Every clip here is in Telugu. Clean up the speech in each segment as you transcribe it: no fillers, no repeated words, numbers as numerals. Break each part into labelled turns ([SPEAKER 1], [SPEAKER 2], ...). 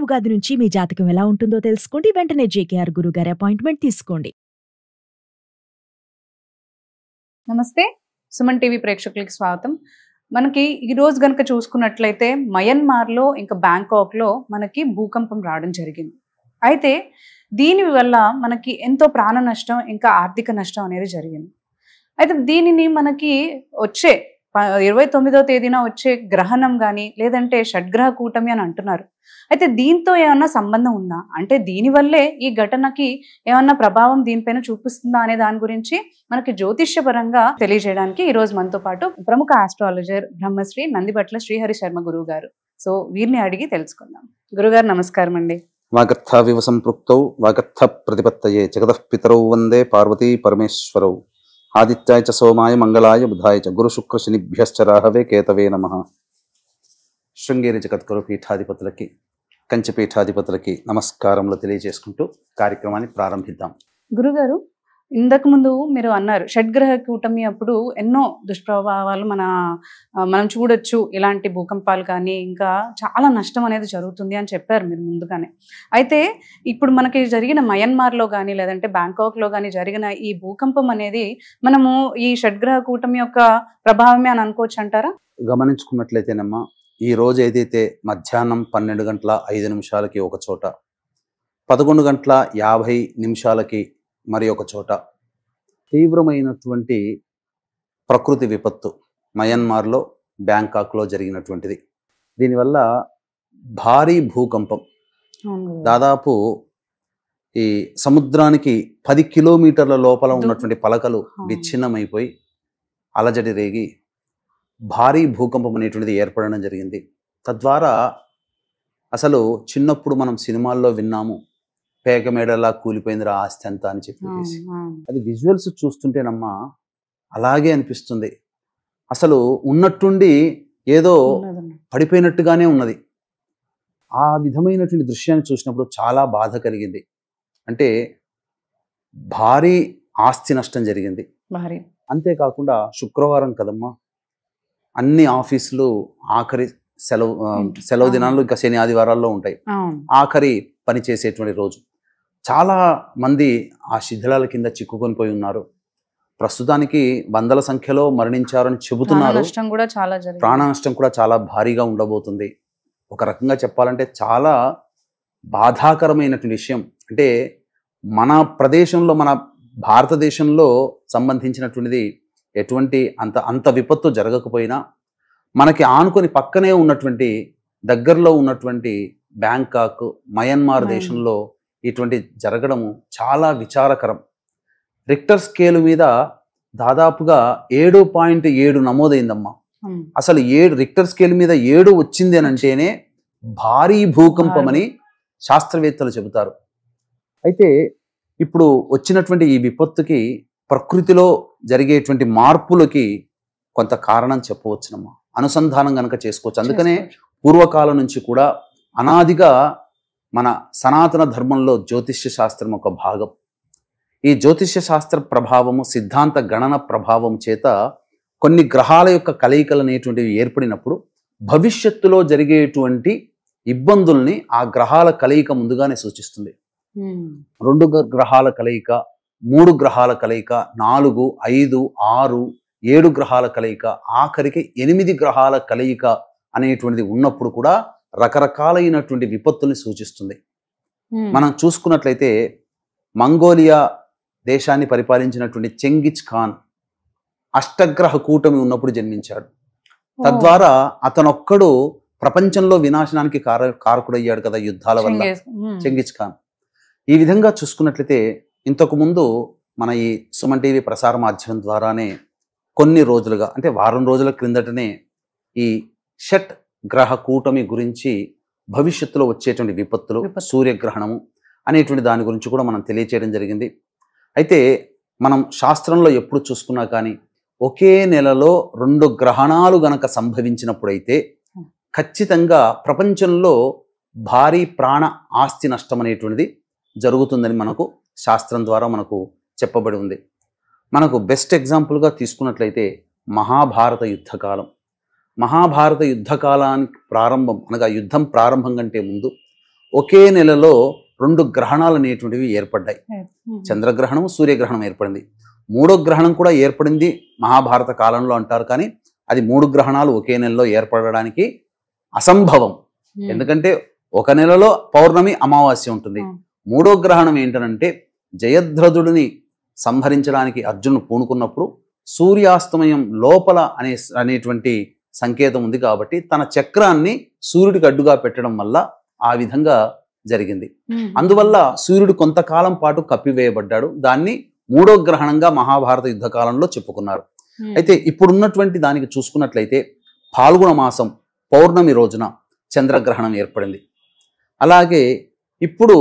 [SPEAKER 1] ఉగాది నుంచి మీ జాతకం ఎలా ఉంటుందో తెలుసుకోండి. వెంటనే జేకేఆర్ గురుగారి అపాయింట్మెంట్ తీసుకోండి.
[SPEAKER 2] నమస్తే, సుమన్ టీవీ ప్రేక్షకులకి స్వాగతం. మనకి ఈరోజు గనుక చూసుకున్నట్లయితే మయన్మార్లో ఇంకా బ్యాంకాక్లో మనకి భూకంపం రావడం జరిగింది. అయితే దీని వల్ల మనకి ఎంతో ప్రాణ నష్టం ఇంకా ఆర్థిక నష్టం అనేది జరిగింది. అయితే దీనిని మనకి వచ్చే 29వ తేదీన వచ్చే గ్రహణం కానీ లేదంటే షడ్గ్రహ కూటమి అని అంటున్నారు. అయితే దీంతో ఏమన్నా సంబంధం ఉందా, అంటే దీనివల్లే ఈ ఘటనకి ఏమన్నా ప్రభావం దీనిపైన చూపిస్తుందా అనే దాని గురించి మనకి జ్యోతిష్యపరంగా తెలియజేయడానికి ఈ రోజు మనతో పాటు ప్రముఖ ఆస్ట్రాలజర్ బ్రహ్మశ్రీ నందిబట్ల శ్రీహరి శర్మ గురువు గారు. సో వీరిని అడిగి తెలుసుకుందాం. గురుగారు నమస్కారం అండి.
[SPEAKER 3] వాగర్థావివ సంపృక్తౌ వాగర్థ ప్రతిపత్తయే జగతః పితరౌ వందే పార్వతీ పరమేశ్వరౌ ఆదిత్యాయ చ సోమాయ మంగళాయ బుధాయ చ గురు శుక్ర శనిభ్యశ్చ రాహవే కేతవే నమః. శృంగేరి జగద్గురు పీఠాధిపతులకి కంచి పీఠాధిపతులకి నమస్కారములు తెలియజేసుకుంటూ కార్యక్రమాన్ని ప్రారంభిద్దాం.
[SPEAKER 2] గురుగారు, ఇంతకు ముందు మీరు అన్నారు షడ్గ్రహ కూటమి అప్పుడు ఎన్నో దుష్ప్రభావాలు మనం చూడొచ్చు, ఇలాంటి భూకంపాలు కానీ ఇంకా చాలా నష్టం అనేది జరుగుతుంది అని చెప్పారు మీరు ముందుగానే. అయితే ఇప్పుడు మనకి జరిగిన మయన్మార్లో కానీ లేదంటే బ్యాంకాక్లో కానీ జరిగిన ఈ భూకంపం అనేది మనము ఈ షడ్గ్రహ కూటమి యొక్క ప్రభావమే అని అనుకోవచ్చు అంటారా?
[SPEAKER 3] గమనించుకున్నట్లయితేనమ్మా, ఈ రోజు ఏదైతే మధ్యాహ్నం 12:05 ఒక చోట, 11:50 మరి ఒక చోట తీవ్రమైనటువంటి ప్రకృతి విపత్తు మయన్మార్లో బ్యాంకాక్లో జరిగినటువంటిది. దీనివల్ల భారీ భూకంపం, దాదాపు ఈ సముద్రానికి 10 కిలోమీటర్ల లోపల ఉన్నటువంటి పలకలు విచ్ఛిన్నమైపోయి అలజడి రేగి భారీ భూకంపం అనేటువంటిది ఏర్పడడం జరిగింది. తద్వారా అసలు చిన్నప్పుడు మనం సినిమాల్లో విన్నాము, పేక మేడలా కూలిపోయిందిరా ఆస్తి అంతా అని చెప్పేసి. అది విజువల్స్ చూస్తుంటేనమ్మా అలాగే అనిపిస్తుంది. అసలు ఉన్నట్టుండి ఏదో పడిపోయినట్టుగానే ఉన్నది. ఆ విధమైనటువంటి దృశ్యాన్ని చూసినప్పుడు చాలా బాధ కలిగింది. అంటే భారీ ఆస్తి నష్టం జరిగింది. అంతేకాకుండా శుక్రవారం కదమ్మా, అన్ని ఆఫీసులు ఆఖరి సెలవు దినాలు ఇంకా శని ఆదివారాల్లో ఉంటాయి. ఆఖరి పని చేసేటువంటి రోజు. చాలా మంది ఆ శిథిలాల కింద చిక్కుకొని పోయి ఉన్నారు. ప్రస్తుతానికి వందల సంఖ్యలో మరణించారని చెబుతున్నారు. ప్రాణ నష్టం కూడా చాలా భారీగా ఉండబోతుంది. ఒక రకంగా చెప్పాలంటే చాలా బాధాకరమైనటువంటి విషయం. అంటే మన ప్రదేశంలో, మన భారతదేశంలో సంబంధించినటువంటిది ఎటువంటి అంత విపత్తు జరగకపోయినా మనకి ఆనుకొని పక్కనే ఉన్నటువంటి దగ్గరలో ఉన్నటువంటి బ్యాంకాక్, మయన్మార్ దేశంలో ఇటువంటి జరగడము చాలా విచారకరం. రిక్టర్ స్కేలు మీద దాదాపుగా 7.7 నమోదైందమ్మా. అసలు 7 రిక్టర్ స్కేల్ మీద 7 వచ్చింది అని అంటేనే భారీ భూకంపం అని శాస్త్రవేత్తలు చెబుతారు. అయితే ఇప్పుడు వచ్చినటువంటి ఈ విపత్తుకి ప్రకృతిలో జరిగేటువంటి మార్పులకి కొంత కారణం చెప్పవచ్చునమ్మా, అనుసంధానం కనుక చేసుకోవచ్చు. అందుకనే పూర్వకాలం నుంచి కూడా అనాదిగా మన సనాతన ధర్మంలో జ్యోతిష్య శాస్త్రం ఒక భాగం. ఈ జ్యోతిష్య శాస్త్ర ప్రభావము, సిద్ధాంత గణన ప్రభావం చేత కొన్ని గ్రహాల యొక్క కలయికలు అనేటువంటివి ఏర్పడినప్పుడు భవిష్యత్తులో జరిగేటువంటి ఇబ్బందుల్ని ఆ గ్రహాల కలయిక ముందుగానే సూచిస్తుంది. 2 గ్రహాల కలయిక, 3 గ్రహాల కలయిక, 4, 5, 6, 7 గ్రహాల కలయిక, ఆఖరికి 8 గ్రహాల కలయిక అనేటువంటిది ఉన్నప్పుడు కూడా రకరకాలైనటువంటి విపత్తుల్ని సూచిస్తుంది. మనం చూసుకున్నట్లయితే మంగోలియా దేశాన్ని పరిపాలించినటువంటి చెంగిజ్ ఖాన్ అష్టగ్రహ కూటమి ఉన్నప్పుడు జన్మించాడు. తద్వారా అతనొక్కడు ప్రపంచంలో వినాశనానికి కారకుడయ్యాడు కదా యుద్ధాల వల్ల, చెంగిజ్ ఖాన్. ఈ విధంగా చూసుకున్నట్లయితే ఇంతకు ముందు మన ఈ సుమన్ టీవీ ప్రసార మాధ్యమం ద్వారానే కొన్ని రోజులుగా, అంటే వారం రోజుల క్రిందటనే ఈ షట్ గ్రహ కూటమి గురించి, భవిష్యత్తులో వచ్చేటువంటి విపత్తులు, సూర్యగ్రహణము అనేటువంటి దాని గురించి కూడా మనం తెలియచేయడం జరిగింది. అయితే మనం శాస్త్రంలో ఎప్పుడు చూసుకున్నా కానీ ఒకే నెలలో 2 గ్రహణాలు గనక సంభవించినప్పుడైతే ఖచ్చితంగా ప్రపంచంలో భారీ ప్రాణ ఆస్తి నష్టం అనేటువంటిది జరుగుతుందని మనకు శాస్త్రం ద్వారా మనకు చెప్పబడి ఉంది. మనకు బెస్ట్ ఎగ్జాంపుల్గా తీసుకున్నట్లయితే మహాభారత యుద్ధకాలం. మహాభారత యుద్ధకాలానికి ప్రారంభం అనగా యుద్ధం ప్రారంభం కంటే ముందు ఒకే నెలలో 2 గ్రహణాలు అనేటువంటివి ఏర్పడ్డాయి. చంద్రగ్రహణం, సూర్యగ్రహణం ఏర్పడింది. 3వ గ్రహణం కూడా ఏర్పడింది మహాభారత కాలంలో అంటారు, కానీ అది 3 గ్రహణాలు ఒకే నెలలో ఏర్పడడానికి అసంభవం. ఎందుకంటే ఒక నెలలో పౌర్ణమి, అమావాస్య ఉంటుంది. 3వ గ్రహణం ఏంటంటే జయద్రథుడిని సంహరించడానికి అర్జునుడు పూనుకున్నప్పుడు సూర్యాస్తమయం లోపల అనేటువంటి సంకేతం ఉంది కాబట్టి తన చక్రాన్ని సూర్యుడికి అడ్డుగా పెట్టడం వల్ల ఆ విధంగా జరిగింది. అందువల్ల సూర్యుడు కొంతకాలం పాటు కప్పివేయబడ్డాడు. దాన్ని 3వ గ్రహణంగా మహాభారత యుద్ధ కాలంలో చెప్పుకున్నారు. అయితే ఇప్పుడున్నటువంటి దానికి చూసుకున్నట్లయితే ఫాల్గుణ మాసం పౌర్ణమి రోజున చంద్రగ్రహణం ఏర్పడింది. అలాగే ఇప్పుడు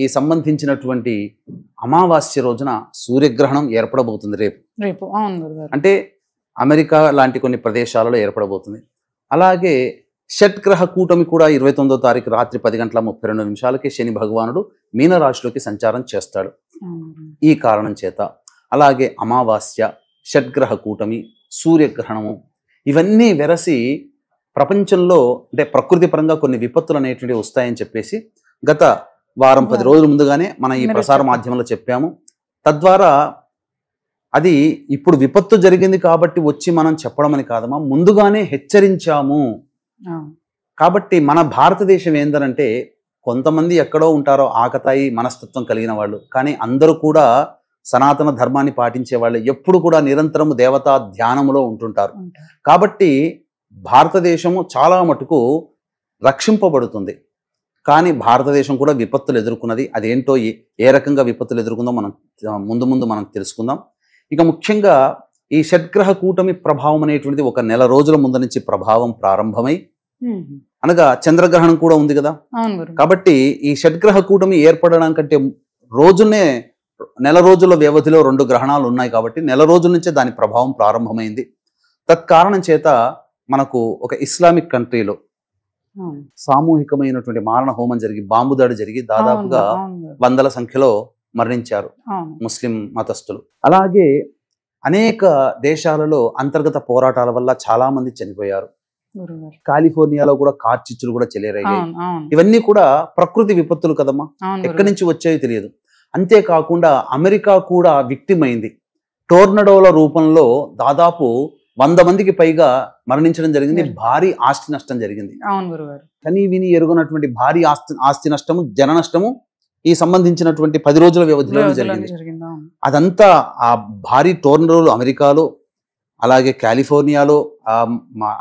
[SPEAKER 3] ఈ సంబంధించినటువంటి అమావాస్య రోజున సూర్యగ్రహణం ఏర్పడబోతుంది రేపు. అంటే అమెరికా లాంటి కొన్ని ప్రదేశాలలో ఏర్పడబోతుంది. అలాగే షట్గ్రహ కూటమి కూడా 29వ తారీఖు రాత్రి 10:32 శని భగవానుడు మీనరాశిలోకి సంచారం చేస్తాడు. ఈ కారణం చేత అలాగే అమావాస్య, షట్గ్రహ కూటమి, సూర్యగ్రహణము ఇవన్నీ వెరసి ప్రపంచంలో అంటే ప్రకృతి పరంగా కొన్ని విపత్తులు అనేటువంటివి వస్తాయని చెప్పేసి గత వారం 10 రోజుల ముందుగానే మన ఈ ప్రసార మాధ్యమంలో చెప్పాము. తద్వారా అది ఇప్పుడు విపత్తు జరిగింది కాబట్టి వచ్చి మనం చెప్పడం అని కాదమ్మా, ముందుగానే హెచ్చరించాము. కాబట్టి మన భారతదేశం ఏందనంటే కొంతమంది ఎక్కడో ఉంటారో ఆకతాయి మనస్తత్వం కలిగిన వాళ్ళు, కానీ అందరూ కూడా సనాతన ధర్మాన్ని పాటించే వాళ్ళు, ఎప్పుడు కూడా నిరంతరము దేవతా ధ్యానములో ఉంటుంటారు. కాబట్టి భారతదేశము చాలా మటుకు రక్షింపబడుతుంది. కానీ భారతదేశం కూడా విపత్తులు ఎదుర్కొన్నది. అదేంటో ఏ రకంగా విపత్తులు ఎదుర్కొందో మనం ముందు మనం తెలుసుకుందాం. ఇక ముఖ్యంగా ఈ షట్గ్రహ కూటమి ప్రభావం అనేటువంటిది ఒక నెల రోజుల ముందు నుంచి ప్రభావం ప్రారంభమై, అనగా చంద్రగ్రహణం కూడా ఉంది కదా. కాబట్టి ఈ షట్గ్రహ కూటమి ఏర్పడడం కంటే రోజునే నెల రోజుల వ్యవధిలో 2 గ్రహణాలు ఉన్నాయి కాబట్టి నెల రోజుల నుంచే దాని ప్రభావం ప్రారంభమైంది. తత్కారణం చేత మనకు ఒక ఇస్లామిక్ కంట్రీలో సామూహికమైనటువంటి మారణ హోమం జరిగి బాంబు దాడి జరిగి దాదాపుగా వందల సంఖ్యలో మరణించారు ముస్లిం మతస్థులు. అలాగే అనేక దేశాలలో అంతర్గత పోరాటాల వల్ల చాలా మంది చనిపోయారు. కాలిఫోర్నియాలో కూడా కార్చిచ్చులు కూడా చెలరేగాయి. ఇవన్నీ కూడా ప్రకృతి విపత్తులు కదమ్మా, ఎక్కడి నుంచి వచ్చాయో తెలియదు. అంతేకాకుండా అమెరికా కూడా విక్టిమ్ అయింది. టోర్నడోల రూపంలో దాదాపు 100 మందికి పైగా మరణించడం జరిగింది. భారీ ఆస్తి నష్టం జరిగింది. కానీ విని ఎరుగునటువంటి భారీ ఆస్తి నష్టము, జన నష్టము ఈ సంబంధించినటువంటి 10 రోజుల వ్యవధిలో జరిగింది. అదంతా ఆ భారీ టోర్నడోలు అమెరికాలో, అలాగే కాలిఫోర్నియాలో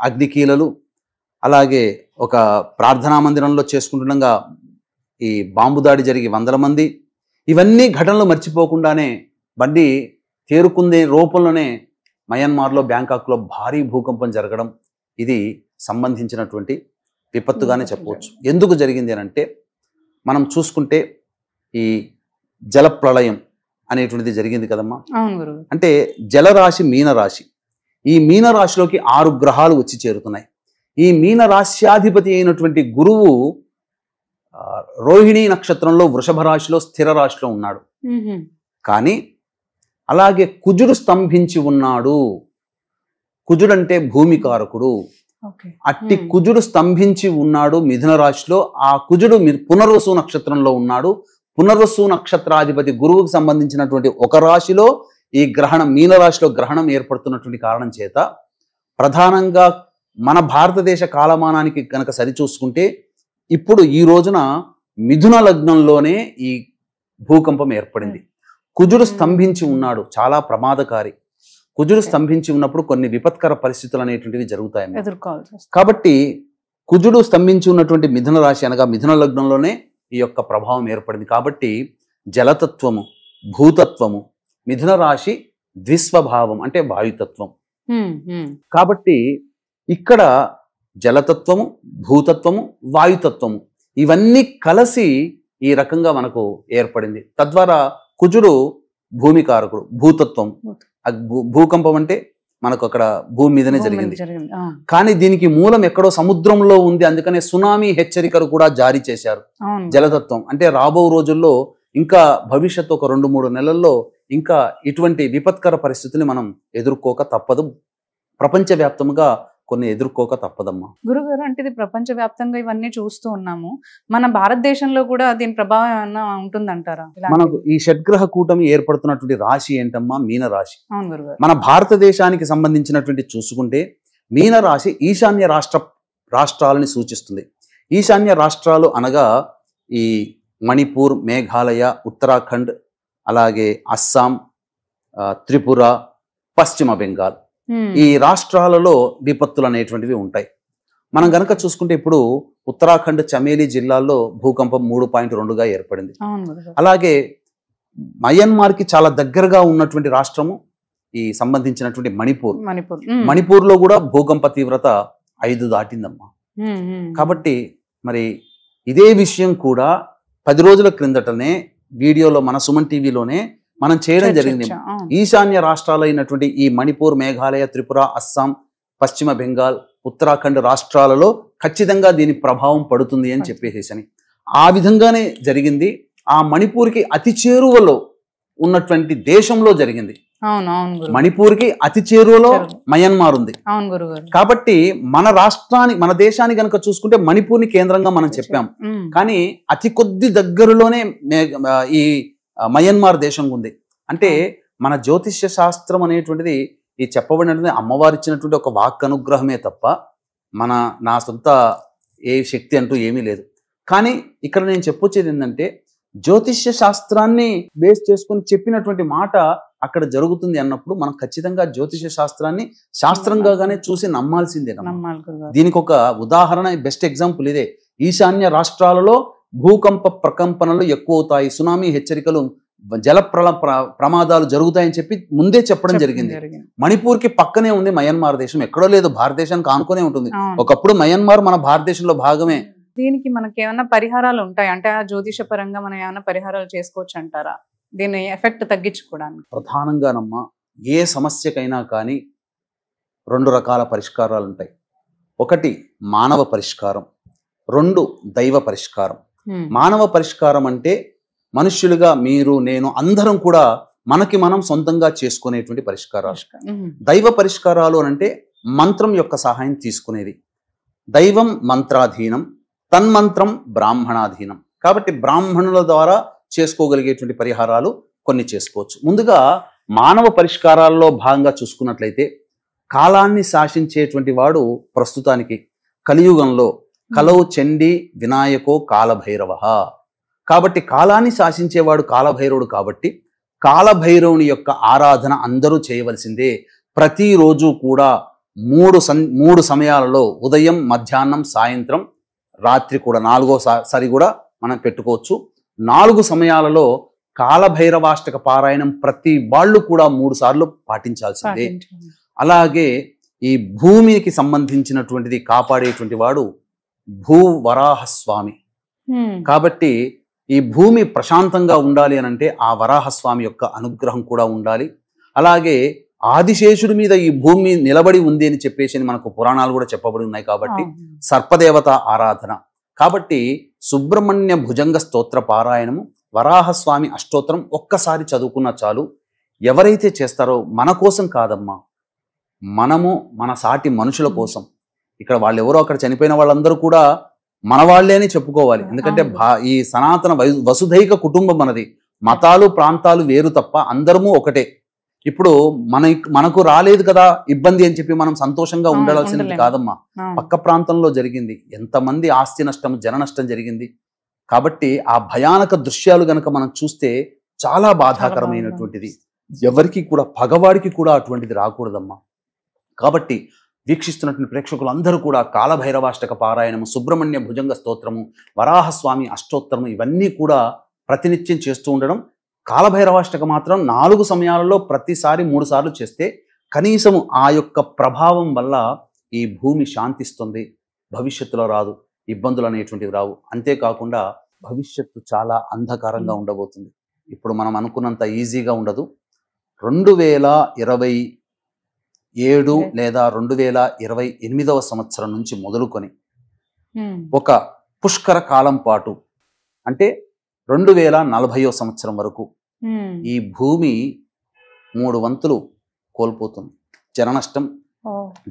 [SPEAKER 3] అగ్నికీలలు, అలాగే ఒక ప్రార్థనా మందిరంలో చేసుకుంటుండగా ఈ బాంబు దాడి జరిగి 100 మంది, ఇవన్నీ ఘటనలు మర్చిపోకుండానే బండి తేరుకుందే రూపంలోనే మయన్మార్లో, బ్యాంకాక్లో భారీ భూకంపం జరగడం ఇది సంబంధించినటువంటి విపత్తుగానే చెప్పవచ్చు. ఎందుకు జరిగింది అని అంటే మనం చూసుకుంటే ఈ జల ప్రళయం అనేటువంటిది జరిగింది కదమ్మా. అంటే జలరాశి మీనరాశి, ఈ మీనరాశిలోకి 6 గ్రహాలు వచ్చి చేరుతున్నాయి. ఈ మీనరాశ్యాధిపతి అయినటువంటి గురువు రోహిణీ నక్షత్రంలో వృషభ రాశిలో స్థిర రాశిలో ఉన్నాడు. కానీ అలాగే కుజుడు స్తంభించి ఉన్నాడు. కుజుడంటే భూమికారకుడు. అట్టి కుజుడు స్తంభించి ఉన్నాడు మిథున రాశిలో. ఆ కుజుడు పునర్వసు నక్షత్రంలో ఉన్నాడు. పునర్వసు నక్షత్రాధిపతి గురువుకు సంబంధించినటువంటి ఒక రాశిలో ఈ గ్రహణం, మీనరాశిలో గ్రహణం ఏర్పడుతున్నటువంటి కారణం చేత ప్రధానంగా మన భారతదేశ కాలమానానికి కనుక సరిచూసుకుంటే ఇప్పుడు ఈ రోజున మిథున లగ్నంలోనే ఈ భూకంపం ఏర్పడింది. కుజుడు స్తంభించి ఉన్నాడు, చాలా ప్రమాదకారి. కుజుడు స్తంభించి ఉన్నప్పుడు కొన్ని విపత్కర పరిస్థితులు అనేటువంటివి జరుగుతాయి. కాబట్టి కుజుడు స్తంభించి ఉన్నటువంటి మిథున రాశి అనగా మిథున లగ్నంలోనే ఈ యొక్క ప్రభావం ఏర్పడింది. కాబట్టి జలతత్వము, భూతత్వము, మిథున రాశి ద్విస్వభావం అంటే వాయుతత్వం. కాబట్టి ఇక్కడ జలతత్వము, భూతత్వము, వాయుతత్వము ఇవన్నీ కలిసి ఈ రకంగా మనకు ఏర్పడింది. తద్వారా కుజుడు భూమికారకుడు, భూతత్వం. భూకంపం అంటే మనకు అక్కడ భూమి మీదనే జరిగింది. కానీ దీనికి మూలం ఎక్కడో సముద్రంలో ఉంది. అందుకనే సునామీ హెచ్చరికలు కూడా జారీ చేశారు. జలతత్వం అంటే రాబో రోజుల్లో ఇంకా భవిష్యత్తు ఒక 2-3 నెలల్లో ఇంకా ఇటువంటి విపత్కర పరిస్థితుల్ని మనం ఎదుర్కోక తప్పదు. ప్రపంచవ్యాప్తంగా కొన్ని ఎదుర్కోక తప్పదమ్మా.
[SPEAKER 2] గురుగారు, అంటే ఇది ప్రపంచవ్యాప్తంగా ఇవన్నీ చూస్తూ ఉన్నాము. మన భారతదేశంలో కూడా దీని ప్రభావం ఏమన్నా ఉంటుందంటారా?
[SPEAKER 3] మనకు ఈ షడ్గ్రహ కూటమి ఏర్పడుతున్నటువంటి రాశి ఏంటమ్మా? మీన రాశి.
[SPEAKER 2] అవును గురుగారు.
[SPEAKER 3] మన భారతదేశానికి సంబంధించినటువంటి చూసుకుంటే మీన రాశి ఈశాన్య రాష్ట్రాలని సూచిస్తుంది. ఈశాన్య రాష్ట్రాలు అనగా ఈ మణిపూర్, మేఘాలయ, ఉత్తరాఖండ్, అలాగే అస్సాం, త్రిపుర, పశ్చిమ బెంగాల్, ఈ రాష్ట్రాలలో విపత్తులు అనేటువంటివి ఉంటాయి. మనం గనక చూసుకుంటే ఇప్పుడు ఉత్తరాఖండ్ చమేలి జిల్లాల్లో భూకంపం 3.2గా ఏర్పడింది. అలాగే మయన్మార్కి చాలా దగ్గరగా ఉన్నటువంటి రాష్ట్రము ఈ సంబంధించినటువంటి మణిపూర్లో కూడా భూకంప తీవ్రత 5 దాటిందమ్మా. కాబట్టి మరి ఇదే విషయం కూడా 10 రోజుల క్రిందటనే వీడియోలో మన సుమన్ టీవీలోనే మనం చేయడం జరిగింది. ఈశాన్య రాష్ట్రాలైనటువంటి ఈ మణిపూర్, మేఘాలయ, త్రిపుర, అస్సాం, పశ్చిమ బెంగాల్, ఉత్తరాఖండ్ రాష్ట్రాలలో ఖచ్చితంగా దీని ప్రభావం పడుతుంది అని చెప్పేసేసని ఆ విధంగానే జరిగింది. ఆ మణిపూర్కి అతి చేరువలో ఉన్నటువంటి దేశంలో జరిగింది. మణిపూర్కి అతి చేరువలో మయన్మార్ ఉంది. కాబట్టి మన దేశాన్ని కనుక చూసుకుంటే మణిపూర్ని కేంద్రంగా మనం చెప్పాం. కానీ అతి కొద్ది దగ్గరలోనే ఈ మయన్మార్ దేశం ఉంది. అంటే మన జ్యోతిష్య శాస్త్రం అనేటువంటిది ఈ చెప్పబడినటువంటి అమ్మవారు ఇచ్చినటువంటి ఒక వాక్ అనుగ్రహమే తప్ప నా సొంత ఏ శక్తి అంటూ ఏమీ లేదు. కానీ ఇక్కడ నేను చెప్పొచ్చేది ఏంటంటే జ్యోతిష్య శాస్త్రాన్ని బేస్ చేసుకుని చెప్పినటువంటి మాట అక్కడ జరుగుతుంది అన్నప్పుడు మనం ఖచ్చితంగా జ్యోతిష్య శాస్త్రాన్ని శాస్త్రంగానే చూసి నమ్మాల్సిందే. దీనికి ఒక ఉదాహరణ, బెస్ట్ ఎగ్జాంపుల్ ఇదే. ఈశాన్య రాష్ట్రాలలో భూకంప ప్రకంపనలు ఎక్కువ అవుతాయి, సునామీ హెచ్చరికలు, జల ప్రమాదాలు జరుగుతాయని చెప్పి ముందే చెప్పడం జరిగింది. మణిపూర్కి పక్కనే ఉంది మయన్మార్ దేశం, ఎక్కడో లేదు, భారతదేశానికి ఆనుకునే ఉంటుంది. ఒకప్పుడు మయన్మార్ మన భారతదేశంలో భాగమే.
[SPEAKER 2] దీనికి మనకి ఏమైనా పరిహారాలు ఉంటాయి అంటే ఆ జ్యోతిష పరంగా మనం ఏమైనా పరిహారాలు చేసుకోవచ్చు అంటారా దీని ఎఫెక్ట్ తగ్గించుకోవడానికి?
[SPEAKER 3] ప్రధానంగానమ్మా ఏ సమస్యకైనా కానీ 2 రకాల పరిష్కారాలు ఉంటాయి. ఒకటి మానవ పరిష్కారం, 2 దైవ పరిష్కారం. మానవ పరిష్కారం అంటే మనుష్యులుగా మీరు నేను అందరం కూడా మనకి మనం సొంతంగా చేసుకునేటువంటి పరిష్కారాలు. దైవ పరిష్కారాలు అంటే మంత్రం యొక్క సహాయం తీసుకునేది. దైవం మంత్రాధీనం, తన్మంత్రం బ్రాహ్మణాధీనం. కాబట్టి బ్రాహ్మణుల ద్వారా చేసుకోగలిగేటువంటి పరిహారాలు కొన్ని చేసుకోవచ్చు. ముందుగా మానవ పరిష్కారాల్లో భాగంగా చూసుకున్నట్లయితే కాలాన్ని శాసించేటువంటి వాడు ప్రస్తుతానికి కలియుగంలో కలవు చండి వినాయకో కాలభైరవ. కాబట్టి కాలాన్ని శాసించేవాడు కాలభైరవుడు. కాబట్టి కాలభైరవుని యొక్క ఆరాధన అందరూ చేయవలసిందే. ప్రతిరోజు కూడా 3 సమయాలలో, ఉదయం, మధ్యాహ్నం, సాయంత్రం, రాత్రి కూడా 4వ సారి కూడా మనం పెట్టుకోవచ్చు. 4 సమయాలలో కాలభైరవాష్టక పారాయణం ప్రతి వాళ్ళు కూడా 3 సార్లు పాటించాల్సిందే. అలాగే ఈ భూమికి సంబంధించినటువంటిది కాపాడేటువంటి వాడు భూవరాహస్వామి. కాబట్టి ఈ భూమి ప్రశాంతంగా ఉండాలి అని అంటే ఆ వరాహస్వామి యొక్క అనుగ్రహం కూడా ఉండాలి. అలాగే ఆదిశేషుడి మీద ఈ భూమి నిలబడి ఉంది అని చెప్పేసి మనకు పురాణాలు కూడా చెప్పబడి ఉన్నాయి. కాబట్టి సర్పదేవత ఆరాధన. కాబట్టి సుబ్రహ్మణ్య భుజంగ స్తోత్ర పారాయణము, వరాహస్వామి అష్టోత్తరం ఒక్కసారి చదువుకున్నా చాలు. ఎవరైతే చేస్తారో మన కోసం కాదమ్మా, మనము మన సాటి మనుషుల కోసం. ఇక్కడ వాళ్ళు ఎవరో అక్కడ చనిపోయిన వాళ్ళందరూ కూడా మన వాళ్ళే అని చెప్పుకోవాలి. ఎందుకంటే ఈ సనాతన వసుధైక కుటుంబం మనది. మతాలు ప్రాంతాలు వేరు తప్ప అందరము ఒకటే. ఇప్పుడు మనకు రాలేదు కదా ఇబ్బంది అని చెప్పి మనం సంతోషంగా ఉండాల్సినది కాదమ్మా. పక్క ప్రాంతంలో జరిగింది, ఎంతమంది ఆస్తి నష్టం, జన నష్టం జరిగింది. కాబట్టి ఆ భయానక దృశ్యాలు గనక మనం చూస్తే చాలా బాధాకరమైనటువంటిది. ఎవరికి కూడా, పగవాడికి కూడా అటువంటిది రాకూడదమ్మా. కాబట్టి వీక్షిస్తున్నటువంటి ప్రేక్షకులు అందరూ కూడా కాలభైరవాష్టక పారాయణము, సుబ్రహ్మణ్య భుజంగ స్తోత్రము, వరాహస్వామి అష్టోత్తరము ఇవన్నీ కూడా ప్రతినిత్యం చేస్తూ ఉండడం. కాలభైరవాష్టక మాత్రం 4 సమయాలలో ప్రతిసారి 3 సార్లు చేస్తే కనీసం ఆ యొక్క ప్రభావం వల్ల ఈ భూమి శాంతిస్తుంది. భవిష్యత్తులో రాదు, ఇబ్బందులు అనేటువంటివి రావు. అంతేకాకుండా భవిష్యత్తు చాలా అంధకారంగా ఉండబోతుంది. ఇప్పుడు మనం అనుకున్నంత ఈజీగా ఉండదు. 2027 లేదా 2028వ సంవత్సరం నుంచి మొదలుకొని ఒక పుష్కర కాలం పాటు అంటే 2040వ సంవత్సరం వరకు ఈ భూమి 3 వంతులు కోల్పోతుంది. జన నష్టం,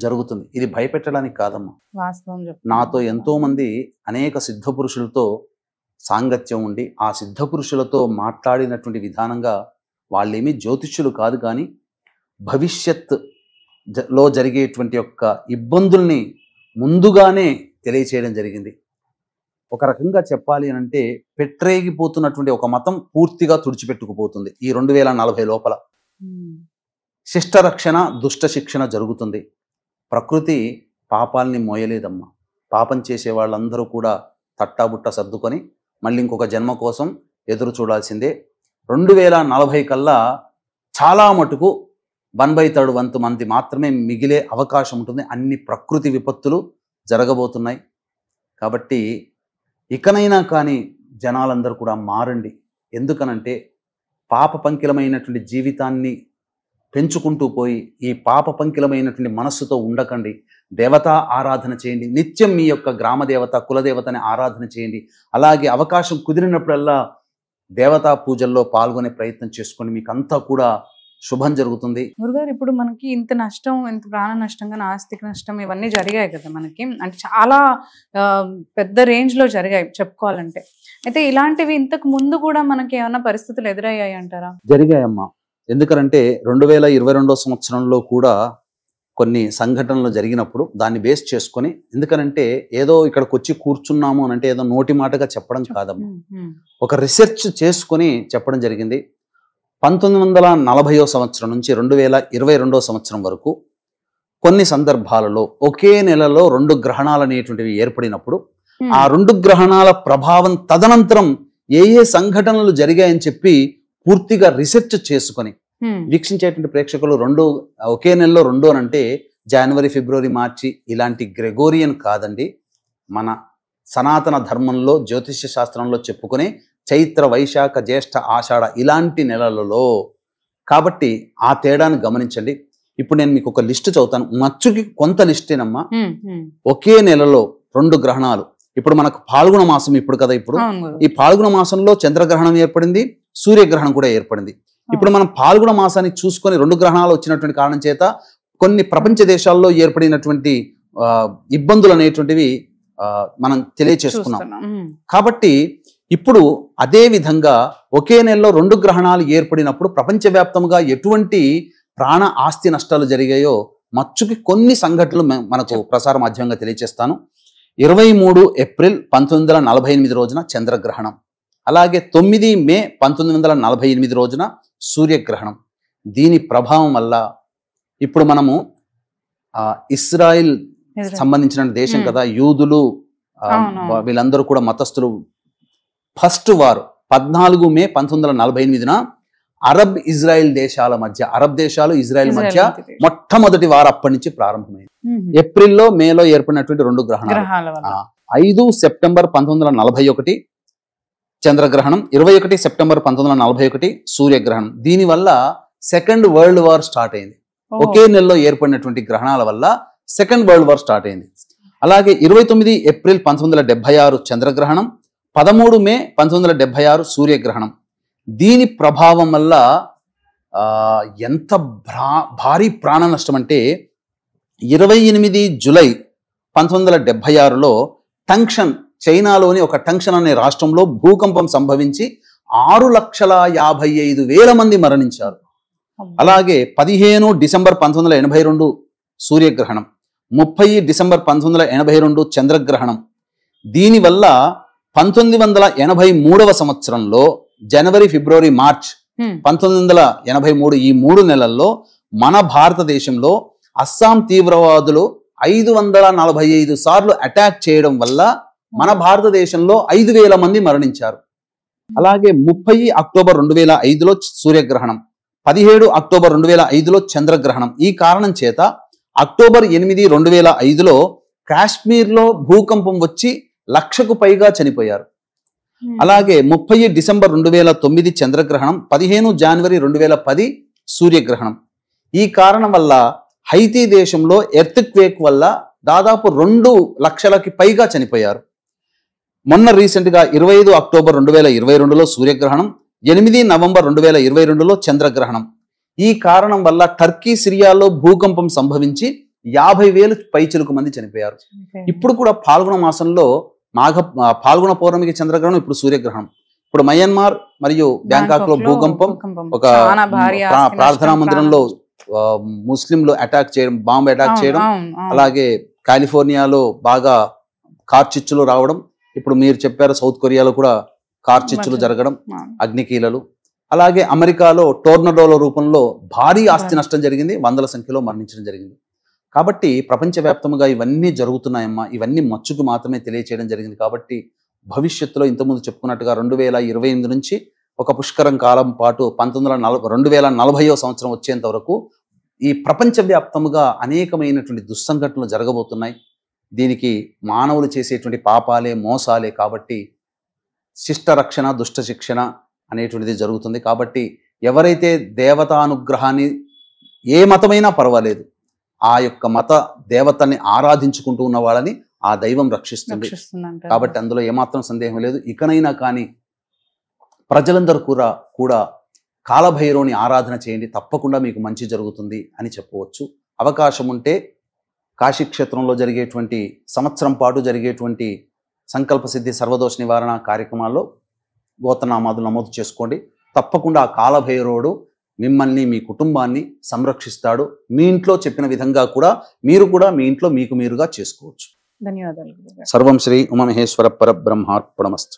[SPEAKER 3] జరుగుతుంది. ఇది భయపెట్టడానికి కాదమ్మా.
[SPEAKER 2] వాస్తవం
[SPEAKER 3] నాతో ఎంతో మంది అనేక సిద్ధ పురుషులతో సాంగత్యం ఉండి ఆ సిద్ధ పురుషులతో మాట్లాడినటువంటి విధానంగా వాళ్ళేమీ జ్యోతిష్యులు కాదు, కానీ భవిష్యత్ లో జరిగేటువంటి యొక్క ఇబ్బందుల్ని ముందుగానే తెలియచేయడం జరిగింది. ఒక రకంగా చెప్పాలి అంటే పెట్టరేగిపోతున్నటువంటి ఒక మతం పూర్తిగా తుడిచిపెట్టుకుపోతుంది ఈ 2040 లోపల. శిష్టరక్షణ దుష్ట శిక్షణ జరుగుతుంది. ప్రకృతి పాపాలని మోయలేదమ్మా. పాపం చేసే వాళ్ళందరూ కూడా తట్టాబుట్ట సర్దుకొని మళ్ళీ ఇంకొక జన్మ కోసం ఎదురు చూడాల్సిందే. 2040 కల్లా చాలా మటుకు 1/3 వంతు మంది మాత్రమే మిగిలే అవకాశం ఉంటుంది. అన్ని ప్రకృతి విపత్తులు జరగబోతున్నాయి. కాబట్టి ఇకనైనా కానీ జనాలందరూ కూడా మారండి. ఎందుకనంటే పాప పంకిలమైనటువంటి జీవితాన్ని పెంచుకుంటూ పోయి ఈ పాప పంకిలమైనటువంటి మనస్సుతో ఉండకండి. దేవతా ఆరాధన చేయండి. నిత్యం మీ యొక్క గ్రామ దేవత కులదేవతని ఆరాధన చేయండి. అలాగే అవకాశం కుదిరినప్పుడల్లా దేవతా పూజల్లో పాల్గొనే ప్రయత్నం చేసుకోండి. మీకు అంతా కూడా శుభం జరుగుతుంది.
[SPEAKER 2] గురుగారు, ఇప్పుడు మనకి ఇంత నష్టం, ఇంత ప్రాణ నష్టం కానీ ఆస్తిక నష్టం ఇవన్నీ జరిగాయి కదా మనకి, అంటే చాలా పెద్ద రేంజ్ లో జరిగాయి చెప్పుకోవాలంటే. అయితే ఇలాంటివి ఇంతకు ముందు కూడా మనకి ఏమైనా పరిస్థితులు ఎదురయ్యాయి అంటారా?
[SPEAKER 3] జరిగాయమ్మా. ఎందుకంటే 2022 సంవత్సరంలో కూడా కొన్ని సంఘటనలు జరిగినప్పుడు దాన్ని బేస్ చేసుకొని, ఎందుకనంటే ఏదో ఇక్కడికి వచ్చి కూర్చున్నాము అని అంటే ఏదో నోటి మాటగా చెప్పడం కాదమ్మా, ఒక రీసెర్చ్ చేసుకొని చెప్పడం జరిగింది. 1940 సంవత్సరం నుంచి 2022 సంవత్సరం వరకు కొన్ని సందర్భాలలో ఒకే నెలలో 2 గ్రహణాలు అనేటువంటివి ఏర్పడినప్పుడు ఆ 2 గ్రహణాల ప్రభావం తదనంతరం ఏ సంఘటనలు జరిగాయని చెప్పి పూర్తిగా రీసెర్చ్ చేసుకొని వీక్షించేటువంటి ప్రేక్షకులు ఒకే నెలలో 2 అని అంటే జనవరి ఫిబ్రవరి మార్చి ఇలాంటి గ్రెగోరియన్ కాదండి. మన సనాతన ధర్మంలో జ్యోతిష్య శాస్త్రంలో చెప్పుకునే చైత్ర వైశాఖ జ్యేష్ఠ ఆషాఢ ఇలాంటి నెలలలో. కాబట్టి ఆ తేడాను గమనించండి. ఇప్పుడు నేను మీకు ఒక లిస్ట్ చదువుతాను. మచ్చుకి కొంత లిస్టేనమ్మా. ఒకే నెలలో 2 గ్రహణాలు. ఇప్పుడు మనకు పాల్గొన మాసం ఇప్పుడు కదా, ఇప్పుడు ఈ పాల్గొన మాసంలో చంద్రగ్రహణం ఏర్పడింది, సూర్యగ్రహణం కూడా ఏర్పడింది. ఇప్పుడు మనం పాల్గొన మాసాన్ని చూసుకొని 2 గ్రహణాలు వచ్చినటువంటి కారణం చేత కొన్ని ప్రపంచ దేశాల్లో ఏర్పడినటువంటి ఇబ్బందులు అనేటువంటివి మనం తెలియచేసుకున్నాం. కాబట్టి ఇప్పుడు అదే విధంగా ఒకే నెలలో 2 గ్రహణాలు ఏర్పడినప్పుడు ప్రపంచవ్యాప్తంగా ఎటువంటి ప్రాణ ఆస్తి నష్టాలు జరిగాయో మచ్చుకి కొన్ని సంఘటనలు మనకు ప్రసార మాధ్యమంగా తెలియజేస్తాను. 23 ఏప్రిల్ 1948 రోజున చంద్రగ్రహణం, అలాగే 9 మే 1948 రోజున సూర్యగ్రహణం. దీని ప్రభావం వల్ల ఇప్పుడు మనము ఇస్రాయిల్ సంబంధించిన దేశం కదా, యూదులు వీళ్ళందరూ కూడా మతస్థులు. ఫస్ట్ వార్ 14 మే 1948న అరబ్ ఇజ్రాయెల్ దేశాల మధ్య, అరబ్ దేశాలు ఇజ్రాయెల్ మధ్య మొట్టమొదటి వార్ అప్పటి నుంచి ప్రారంభమైంది. ఏప్రిల్లో మేలో ఏర్పడినటువంటి 2 గ్రహణాలు. 5 సెప్టెంబర్ 1941 చంద్రగ్రహణం, 21 సెప్టెంబర్ 1941 సూర్యగ్రహణం. దీనివల్ల సెకండ్ వరల్డ్ వార్ స్టార్ట్ అయింది. ఒకే నెలలో ఏర్పడినటువంటి గ్రహణాల వల్ల సెకండ్ వరల్డ్ వార్ స్టార్ట్ అయింది. అలాగే 29 ఏప్రిల్ 1976 చంద్రగ్రహణం, 13 మే 1976 సూర్యగ్రహణం. దీని ప్రభావం వల్ల ఎంత భారీ ప్రాణ నష్టం అంటే 28 జూలై 1976లో టంక్షన్, చైనాలోని ఒక టంక్షన్ అనే రాష్ట్రంలో భూకంపం సంభవించి 6,55,000 మంది మరణించారు. అలాగే 15 డిసెంబర్ 1982 సూర్యగ్రహణం, 30 డిసెంబర్ 1982 చంద్రగ్రహణం. దీనివల్ల 1983 సంవత్సరంలో జనవరి ఫిబ్రవరి మార్చ్ 1983 ఈ 3 నెలల్లో మన భారతదేశంలో అస్సాం తీవ్రవాదులు 545 సార్లు అటాక్ చేయడం వల్ల మన భారతదేశంలో 5,000 మంది మరణించారు. అలాగే 30 అక్టోబర్ 2005లో సూర్యగ్రహణం, 17 అక్టోబర్ 2005లో చంద్రగ్రహణం. ఈ కారణం చేత అక్టోబర్ 8, 2005లో కాశ్మీర్లో భూకంపం వచ్చి 1,00,000కు పైగా చనిపోయారు. అలాగే 30 డిసెంబర్ 2009 చంద్రగ్రహణం, 15 జనవరి 2010 సూర్యగ్రహణం. ఈ కారణం వల్ల హైతీ దేశంలో ఎర్త్ క్వేక్ వల్ల దాదాపు 2,00,000కి పైగా చనిపోయారు. మొన్న రీసెంట్గా 25 అక్టోబర్ 2022లో సూర్యగ్రహణం, 8 నవంబర్ 2022లో చంద్రగ్రహణం. ఈ కారణం వల్ల టర్కీ, సిరియాలో భూకంపం సంభవించి 50,000 పైచిలుకు మంది చనిపోయారు. ఇప్పుడు కూడా పాల్గొన మాసంలో పాల్గొన పౌర్ణమికి చంద్రగ్రహణం, ఇప్పుడు సూర్యగ్రహణం. ఇప్పుడు మయన్మార్ మరియు బ్యాంకాక్ లో భూకంపం, ఒక ప్రార్థనా మందిరంలో ముస్లింలు అటాక్ చేయడం, బాంబు అటాక్ చేయడం, అలాగే కాలిఫోర్నియాలో బాగా కార్చిచ్చులు రావడం, ఇప్పుడు మీరు చెప్పారు సౌత్ కొరియాలో కూడా కార్చిచ్చులు జరగడం, అగ్నికీలలు, అలాగే అమెరికాలో టోర్నడోల రూపంలో భారీ ఆస్తి నష్టం జరిగింది, వందల సంఖ్యలో మరణించడం జరిగింది. కాబట్టి ప్రపంచవ్యాప్తంగా ఇవన్నీ జరుగుతున్నాయమ్మా. ఇవన్నీ మచ్చుకు మాత్రమే తెలియచేయడం జరిగింది. కాబట్టి భవిష్యత్తులో ఇంతకుముందు చెప్పుకున్నట్టుగా 2028 నుంచి ఒక పుష్కరం కాలం పాటు 2040వ సంవత్సరం వచ్చేంత వరకు ఈ ప్రపంచవ్యాప్తంగా అనేకమైనటువంటి దుస్సంఘటనలు జరగబోతున్నాయి. దీనికి మానవులు చేసేటువంటి పాపాలే, మోసాలే. కాబట్టి శిష్ట రక్షణ, దుష్ట శిక్షణ అనేటువంటిది జరుగుతుంది. కాబట్టి ఎవరైతే దేవతానుగ్రహాన్ని, ఏ మతమైనా పర్వాలేదు, ఆ యొక్క మత దేవతని ఆరాధించుకుంటూ ఉన్న వాళ్ళని ఆ దైవం రక్షిస్తుంది. కాబట్టి అందులో ఏమాత్రం సందేహం లేదు. ఇకనైనా కానీ ప్రజలందరూ కూడా కాలభైరవుని ఆరాధన చేయండి, తప్పకుండా మీకు మంచి జరుగుతుంది అని చెప్పవచ్చు. అవకాశం ఉంటే కాశీక్షేత్రంలో జరిగేటువంటి సంవత్సరం పాటు జరిగేటువంటి సంకల్ప సిద్ధి సర్వదోష నివారణ కార్యక్రమాల్లో గోత్రనామాదులు నమోదు చేసుకోండి. తప్పకుండా ఆ కాలభైరవుడు మిమ్మల్ని, మీ కుటుంబాన్ని సంరక్షిస్తాడు. మీ ఇంట్లో చెప్పిన విధంగా కూడా మీరు కూడా మీ ఇంట్లో మీకు మీరుగా చేసుకోవచ్చు.
[SPEAKER 2] ధన్యవాదాలు.
[SPEAKER 3] సర్వం శ్రీ ఉమామహేశ్వర పరబ్రహ్మార్పణమస్తు.